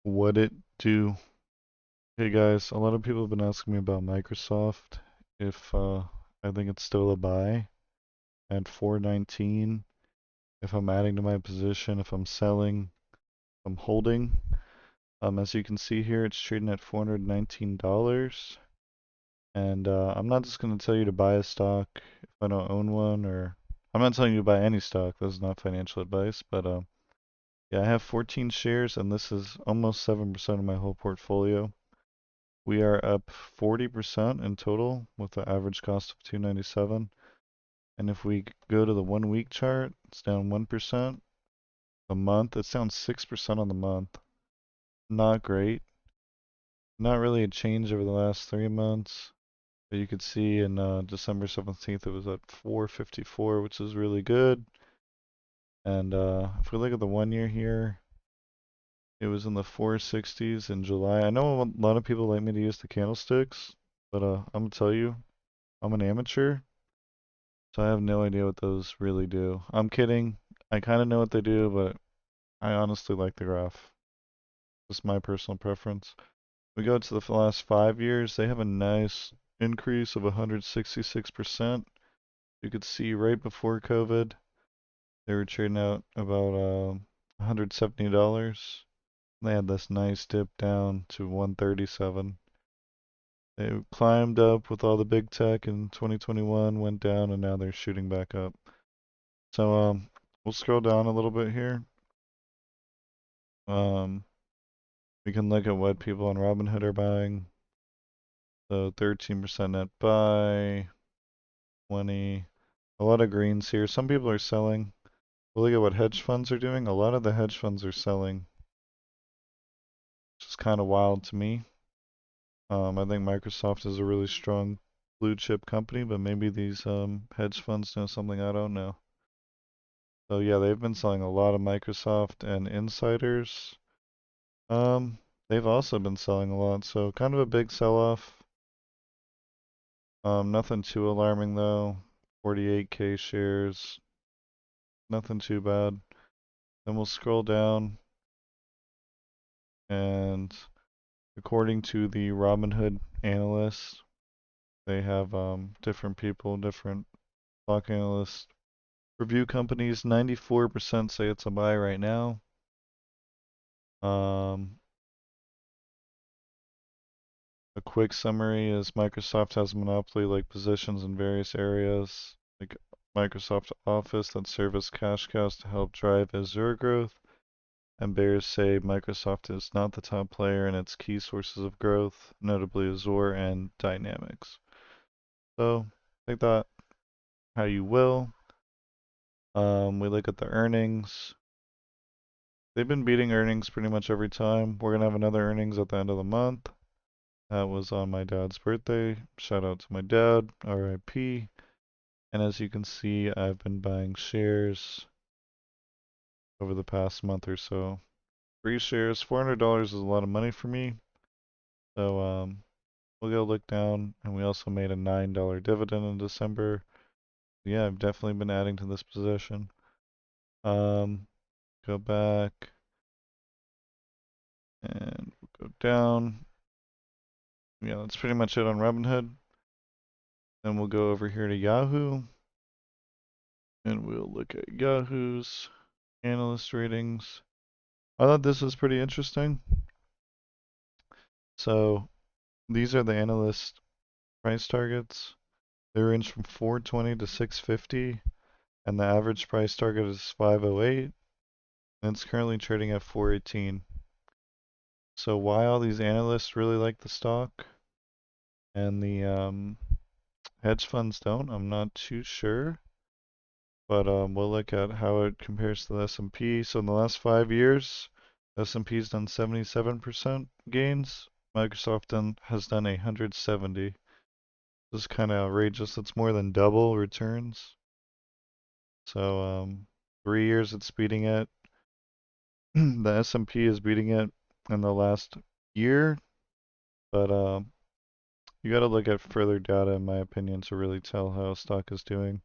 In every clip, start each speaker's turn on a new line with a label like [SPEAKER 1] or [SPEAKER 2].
[SPEAKER 1] What it do? Hey guys, a lot of people have been asking me about Microsoft, if I think it's still a buy at 419, if I'm adding to my position, if I'm selling, if I'm holding. As you can see here, it's trading at $419. And I'm not just going to tell you to buy a stock if I don't own one, or I'm not telling you to buy any stock. This is not financial advice, but yeah, I have 14 shares, and this is almost 7% of my whole portfolio. We are up 40% in total with the average cost of 297. And if we go to the 1 week chart, it's down 1%. The month, it's down 6% on the month. Not great. Not really a change over the last 3 months. But you could see in December 17th it was at 454, which is really good. And if we look at the 1 year here, it was in the 460s in July. I know a lot of people like me to use the candlesticks, but I'm gonna tell you, I'm an amateur. So I have no idea what those really do. I'm kidding. I kind of know what they do, but I honestly like the graph. Just my personal preference. We go to the last 5 years, they have a nice increase of 166%. You could see right before COVID, they were trading out about $170. They had this nice dip down to 137. They climbed up with all the big tech in 2021, went down, and now they're shooting back up. So we'll scroll down a little bit here. Um, we can look at what people on Robinhood are buying. So 13% net buy, 20, a lot of greens here. Some people are selling. We'll look at what hedge funds are doing. A lot of the hedge funds are selling, which is kind of wild to me. I think Microsoft is a really strong blue chip company, but maybe these hedge funds know something I don't know. So yeah, they've been selling a lot of Microsoft, and insiders. They've also been selling a lot, so kind of a big sell-off. Nothing too alarming though. 48K shares, nothing too bad. Then we'll scroll down, and according to the Robinhood analysts, they have different people, different stock analysts, review companies. 94% say it's a buy right now. Um, A quick summary is Microsoft has monopoly-like positions in various areas, like Microsoft Office that serve as cash cows to help drive Azure growth, and bears say Microsoft is not the top player in its key sources of growth, notably Azure and Dynamics. So take that how you will. We look at the earnings. They've been beating earnings pretty much every time. We're gonna have another earnings at the end of the month. That was on my dad's birthday. Shout out to my dad, RIP. And as you can see, I've been buying shares over the past month or so. 3 shares, $400 is a lot of money for me. So we'll go look down. And we also made a $9 dividend in December. Yeah, I've definitely been adding to this position. Go back and we'll go down. Yeah, that's pretty much it on Robinhood. Then we'll go over here to Yahoo. And we'll look at Yahoo's analyst ratings. I thought this was pretty interesting. So these are the analyst price targets. They range from 420 to 650, and the average price target is 508, and it's currently trading at 418. So why all these analysts really like the stock and the hedge funds don't, I'm not too sure. But we'll look at how it compares to the S&P. So in the last 5 years, S&P's done 77% gains. Microsoft has done 170. This is kind of outrageous. It's more than double returns. So 3 years it's beating it. The S&P is beating it in the last year, but you got to look at further data, in my opinion, to really tell how a stock is doing.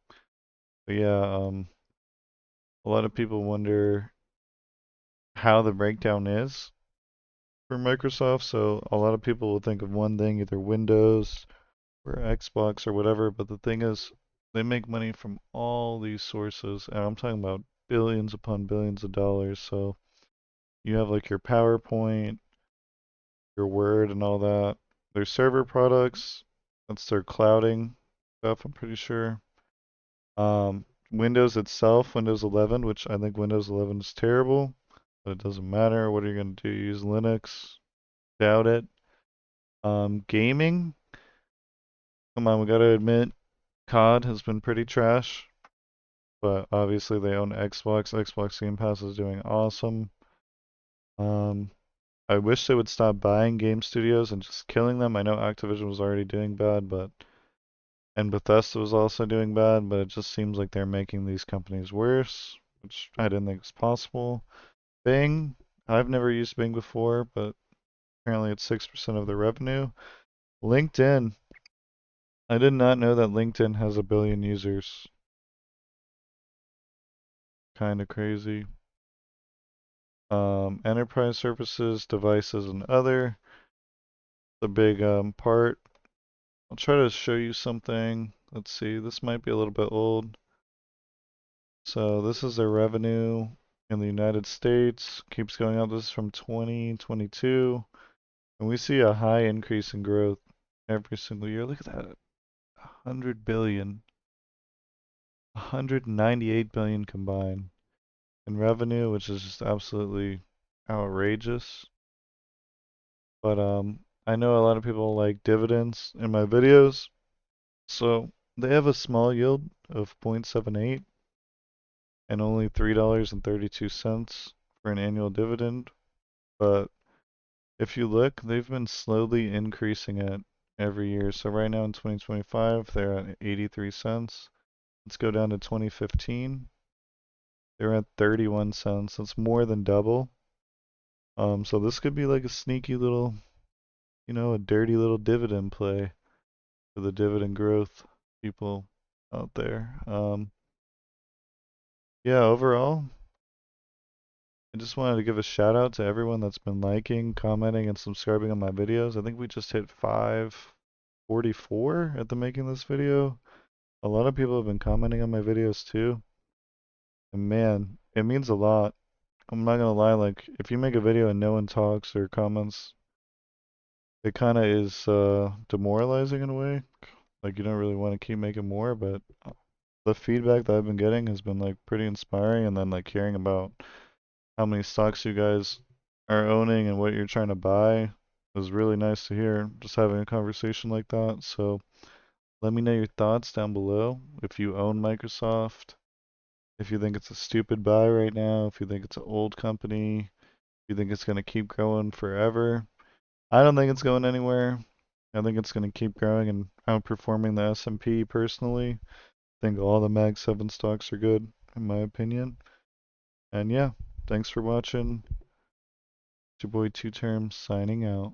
[SPEAKER 1] But yeah, a lot of people wonder how the breakdown is. for Microsoft, so a lot of people will think of one thing, either Windows or Xbox or whatever, but the thing is, they make money from all these sources, and I'm talking about billions upon billions of dollars. So you have like your PowerPoint, your Word, and all that. Their server products, that's their clouding stuff, I'm pretty sure. Windows itself, Windows 11, which I think Windows 11 is terrible, but it doesn't matter. What are you going to do? Use Linux? Doubt it. Gaming, come on, we gotta admit, COD has been pretty trash, but obviously they own Xbox. Xbox Game Pass is doing awesome. Um, I wish they would stop buying game studios and just killing them. I know Activision was already doing bad, but and Bethesda was also doing bad, but it just seems like they're making these companies worse, which I didn't think was possible. Bing, I've never used Bing before, but apparently it's 6% of their revenue. LinkedIn, I did not know that LinkedIn has a billion users. Kind of crazy. Enterprise services, devices, and other. The big part. I'll try to show you something. Let's see, this might be a little bit old. So this is their revenue in the United States. Keeps going up. This is from 2022. And we see a high increase in growth every single year. Look at that. 100 billion. 198 billion combined in revenue, which is just absolutely outrageous. But I know a lot of people like dividends in my videos. So they have a small yield of 0.78 and only $3.32 for an annual dividend. But if you look, they've been slowly increasing it every year. So right now in 2025, they're at 83 cents. Let's go down to 2015. They're at 31 cents. That's more than double. So this could be like a sneaky little, a dirty little dividend play for the dividend growth people out there. Yeah, overall, I just wanted to give a shout out to everyone that's been liking, commenting, and subscribing on my videos. I think we just hit 544 at the making of this video. A lot of people have been commenting on my videos too. And man, it means a lot. I'm not gonna lie, like if you make a video and no one talks or comments, it kind of is demoralizing in a way. Like you don't really want to keep making more, but the feedback that I've been getting has been like pretty inspiring, and then like hearing about how many stocks you guys are owning and what you're trying to buy is really nice to hear. Just having a conversation like that. So let me know your thoughts down below. If you own Microsoft, if you think it's a stupid buy right now, if you think it's an old company, if you think it's going to keep growing forever. I don't think it's going anywhere. I think it's going to keep growing and outperforming the S&P personally. I think all the Mag 7 stocks are good, in my opinion. And yeah, thanks for watching. It's your boy Two Terms signing out.